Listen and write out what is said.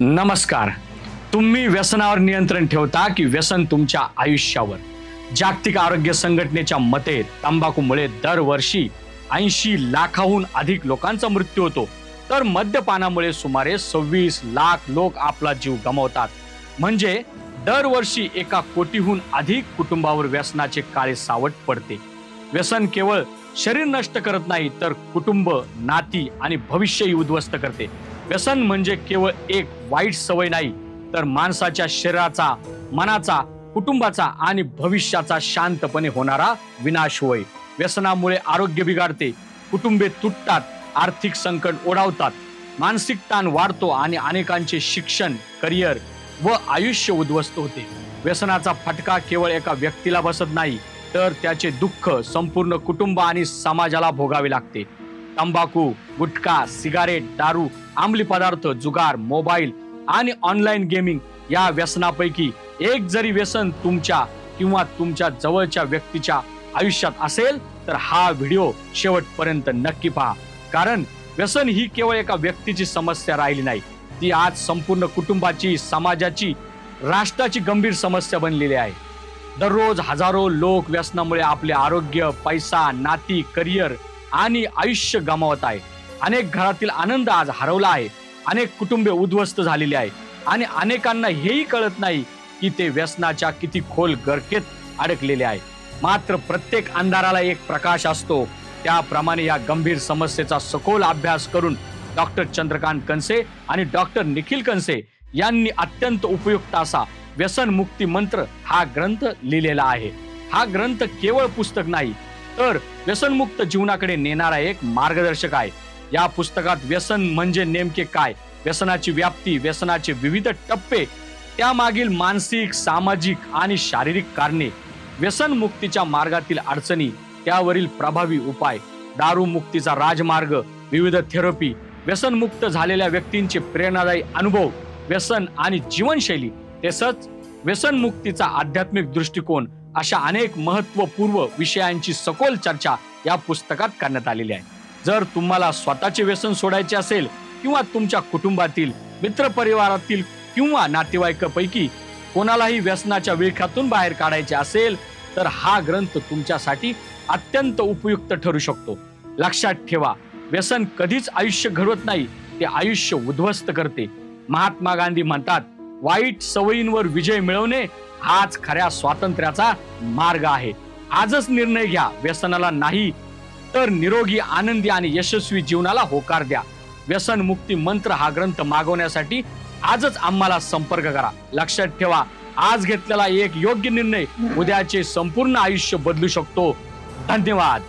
नमस्कार. तुम्ही व्यसनावर नियंत्रण ठेवता की व्यसन तुमच्या आयुष्यावर? जागतिक आरोग्य संघटनेच्या मते तंबाखूमुळे दरवर्षी 80 लाखाहून अधिक लोकांचा मृत्यू होतो, तर मद्यपानामुळे सुमारे 26 लाख लोक आपला जीव गमावतात. म्हणजे दरवर्षी 1 कोटीहून अधिक कुटुंबावर व्यसनाचे काळे सावट पडते. व्यसन केवळ शरीर नष्ट करत नाही, तर कुटुंब, नाती आणि भविष्यही उद्ध्वस्त करते. व्यसन म्हणजे केवळ एक वाईट सवय नाही, तर माणसाच्या शरीराचा, मनाचा, कुटुंबाचा आणि भविष्याचा शांतपणे होणारा विनाश होय. व्यसनामुळे आरोग्य बिघडते, कुटुंबे तुटतात, आर्थिक संकट ओढावतात, मानसिक ताण वाढतो आणि अनेकांचे शिक्षण, करिअर व आयुष्य उद्ध्वस्त होते. व्यसनाचा फटका केवळ एका व्यक्तीला बसत नाही, तर त्याचे दुःख संपूर्ण कुटुंब आणि समाजाला भोगावे लागते. तंबाखू, गुटखा, सिगारेट, दारू, अंमली पदार्थ, जुगार, मोबाईल आणि ऑनलाईन गेमिंग या व्यसनापैकी एक जरी व्यसन तुमच्या किंवा तुमच्या जवळच्या व्यक्तीच्या आयुष्यात असेल, तर हा व्हिडिओ शेवटपर्यंत नक्की पहा. कारण व्यसन ही केवळ एका व्यक्तीची समस्या राहिली नाही, ती आज संपूर्ण कुटुंबाची, समाजाची, राष्ट्राची गंभीर समस्या बनलेली आहे. दररोज हजारो लोक व्यसनामुळे आपले आरोग्य, पैसा, नाती, करिअर आणि आयुष्य गमावत आहे. अनेक घरातील आनंद आज हरवला आहे, अनेक कुटुंबे उद्ध्वस्त झालेली आहे आणि अनेकांना हेही कळत नाही की ते व्यसनाच्या किती खोल गर्केत अडकलेले आहे. मात्र प्रत्येक अंधाराला एक प्रकाश असतो. त्याप्रमाणे या गंभीर समस्येचा सखोल अभ्यास करून डॉक्टर चंद्रकांत कनसे आणि डॉक्टर निखिल कनसे यांनी अत्यंत उपयुक्त असा व्यसन मुक्ती मंत्र हा ग्रंथ लिहिलेला आहे. हा ग्रंथ केवळ पुस्तक नाही, तर व्यसनमुक्त जीवनाकडे नेणारा एक मार्गदर्शक आहे. या पुस्तकात व्यसन म्हणजे नेमके काय, व्यसनाची व्याप्ती, व्यसनाचे विविध टप्पे, त्यामागील मानसिक, सामाजिक आणि शारीरिक कारणे, व्यसन मुक्तीच्या मार्गातील अडचणी, त्यावरील प्रभावी उपाय, दारू मुक्तीचा राजमार्ग, विविध थेरपी, व्यसनमुक्त झालेल्या व्यक्तींचे प्रेरणादायी अनुभव, व्यसन आणि जीवनशैली, तसंच व्यसन मुक्तीचा आध्यात्मिक दृष्टिकोन, अशा अनेक महत्वपूर्ण विषयांची सखोल चर्चा या पुस्तकात करण्यात आलेली आहे. जर तुम्हाला स्वतःचे व्यसन सोडायचे असेल किंवा तुमच्या कुटुंबातील, मित्रपरिवारातील किंवा नातेवाईकापैकी कोणालाही व्यसनाच्या विळख्यातून बाहेर काढायचे असेल, तर हा ग्रंथ तुमच्यासाठी अत्यंत उपयुक्त ठरू शकतो. लक्षात ठेवा, व्यसन कधीच आयुष्य घडवत नाही, ते आयुष्य उद्ध्वस्त करते. महात्मा गांधी म्हणतात, वाईट सवयींवर विजय मिळवणे हाच खऱ्या स्वातंत्र्याचा मार्ग आहे. आजच निर्णय घ्या, व्यसनाला नाही तर निरोगी, आनंदी आणि यशस्वी जीवनाला होकार द्या. व्यसन मुक्ती मंत्र हा ग्रंथ मागवण्यासाठी आजच आम्हाला संपर्क करा. लक्षात ठेवा, आज घेतलेला एक योग्य निर्णय उद्याचे संपूर्ण आयुष्य बदलू शकतो. धन्यवाद.